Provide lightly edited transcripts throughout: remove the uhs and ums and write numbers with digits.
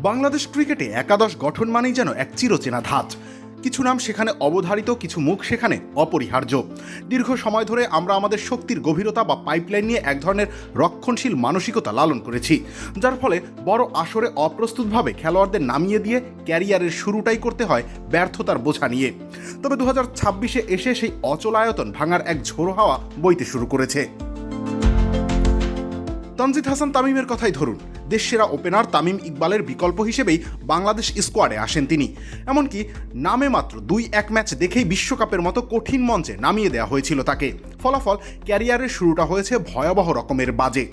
বাংলাদেশ ক্রিকেটে একাদশ গঠন মানেই যেন এক চিরচেনা ধাঁচ। কিছু নাম সেখানে অবধারিত, কিছু মুখ সেখানে অপরিহার্য। দীর্ঘ সময় ধরে আমরা আমাদের শক্তির গভীরতা বা পাইপলাইন নিয়ে এক ধরনের রক্ষণশীল মানসিকতা লালন করেছি, যার ফলে বড় আসরে অপ্রস্তুতভাবে খেলোয়াড়দের নামিয়ে দিয়ে ক্যারিয়ারের শুরুটাই করতে হয় ব্যর্থতার বোঝা নিয়ে। তবে 2026-এ এসে সেই অচলায়তন ভাঙার এক ঝোড়ো হাওয়া বইতে শুরু করেছে। তানজিদ হাসান তামিমের কথাই ধরুন, দেশসেরা ওপেনার তামিম ইকবালের বিকল্প হিসেবেই বাংলাদেশ স্কোয়াডে আসেন তিনি। এমনকি নামে মাত্র 2-1 ম্যাচ দেখেই বিশ্বকাপের মতো কঠিন মঞ্চে নামিয়ে দেওয়া হয়েছিল তাকে। ফলাফল, ক্যারিয়ারের শুরুটা হয়েছে ভয়াবহ রকমের বাজে।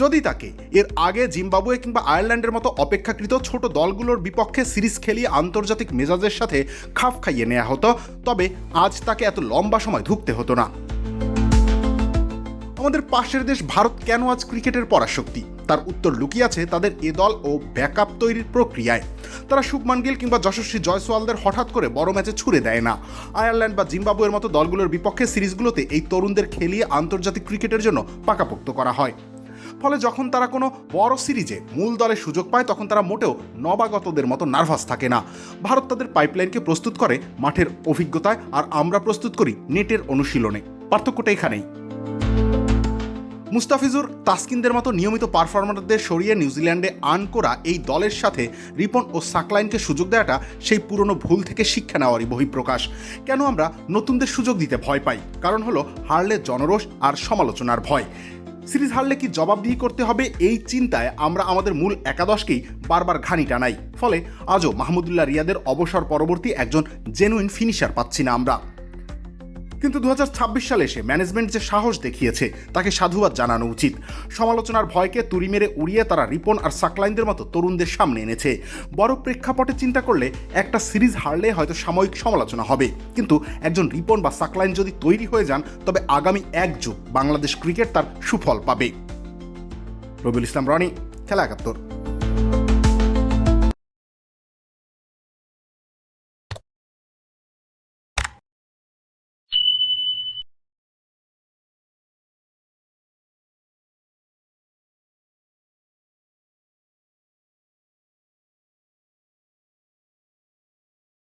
যদি তাকে এর আগে জিম্বাবুয়ে কিংবা আয়ারল্যান্ডের মতো অপেক্ষাকৃত ছোট দলগুলোর বিপক্ষে সিরিজ খেলিয়ে আন্তর্জাতিক মেজাজের সাথে খাপ খাইয়ে নেওয়া হতো, তবে আজ তাকে এত লম্বা সময় ধুঁকতে হতো না। আমাদের পাশের দেশ ভারত কেন আজ ক্রিকেটের পরাশক্তি? তার উত্তর লুকিয়ে আছে তাদের এ দল ও ব্যাকআপ তৈরির প্রক্রিয়ায়। তারা শুভমান গিল কিংবা যশস্বী জয়সওয়ালদের হঠাৎ করে বড় ম্যাচে ছুড়ে দেয় না। আয়ারল্যান্ড বা জিম্বাবুয়ের মতো দলগুলোর বিপক্ষে সিরিজগুলোতে এই তরুণদের খেলিয়ে আন্তর্জাতিক ক্রিকেটের জন্য পাকাপোক্ত করা হয়। ফলে যখন তারা কোনো বড় সিরিজে মূল দলে সুযোগ পায়, তখন তারা মোটেও নবাগতদের মতো নার্ভাস থাকে না। ভারত তাদের পাইপলাইনকে প্রস্তুত করে মাঠের অভিজ্ঞতায়, আর আমরা প্রস্তুত করি নেটের অনুশীলনে। পার্থক্যটা এখানেই। মুস্তাফিজুর, তাসকিনদের মতো নিয়মিত পারফরমারদের সরিয়ে নিউজিল্যান্ডে আর্ন করা এই দলের সাথে রিপন ও সাকলাইনকে সুযোগ দেওয়াটা সেই পুরনো ভুল থেকে শিক্ষা নেওয়ারই বহিঃপ্রকাশ। কেন আমরা নতুনদের সুযোগ দিতে ভয় পাই? কারণ হলো হারলে জনরোষ আর সমালোচনার ভয়। সিরিজ হারলে কি জবাবদিহি করতে হবে, এই চিন্তায় আমরা আমাদের মূল একাদশকেই বারবার ঘানি টানাই। ফলে আজও মাহমুদুল্লাহ রিয়াদের অবসর পরবর্তী একজন জেনুইন ফিনিশার পাচ্ছি না আমরা। কিন্তু 2026 সালে এসে ম্যানেজমেন্ট যে সাহস দেখিয়েছে, তাকে সাধুবাদ জানানো উচিত। সমালোচনার ভয়কে তুড়ি মেরে উড়িয়ে তারা রিপন আর সাকলাইনদের মতো তরুণদের সামনে এনেছে। বড় প্রেক্ষাপটে চিন্তা করলে একটা সিরিজ হারলে হয়তো সাময়িক সমালোচনা হবে, কিন্তু একজন রিপন বা সাকলাইন যদি তৈরি হয়ে যান, তবে আগামী এক যুগ বাংলাদেশ ক্রিকেট তার সুফল পাবে। রবিউল ইসলাম রনি, খেলা 71।